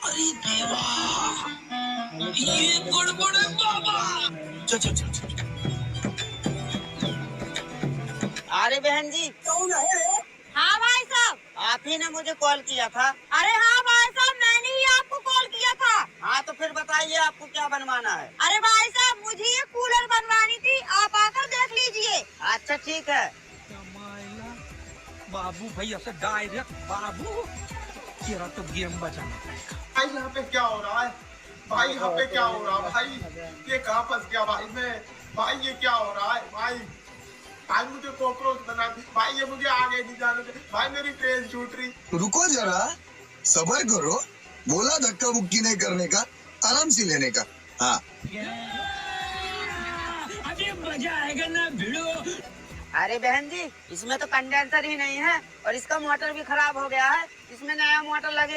अरे देवा, ये गड़बड़ है बाबा। चल चल चल चल। अरे बहन जी, कौन है? हाँ भाई साहब। आप ही ने मुझे कॉल किया था। अरे हाँ भाई साहब, मैंने ही आपको कॉल किया था। हाँ तो फिर बताइए आपको क्या बनवाना है। अरे भाई साहब, मुझे ये कूलर बनवानी थी, आप आकर देख लीजिए। अच्छा ठीक है। बाबू भैया से डायरेक्ट बाबू, तेरा तो गेम बचाना पड़ेगा। भाई यहाँ पे क्या हो रहा है? भाई यहाँ पे क्या हो रहा है? भाई ये कहाँ फंस गया भाई मैं? भाई ये क्या हो रहा है भाई? भाई मुझे कॉकरोच बना दी भाई, ये मुझे आगे नहीं जाने दे भाई, मेरी ट्रेन छूट रही। रुको जरा, सबर करो। बोला धक्का मुक्की नहीं करने का, आराम से लेने का। हाँ अभी मजा आएगा ना भिड़ो। अरे बहन जी, इसमें तो कंडेंसर ही नहीं है और इसका मोटर भी खराब हो गया है। इसमें नया मोटर लगे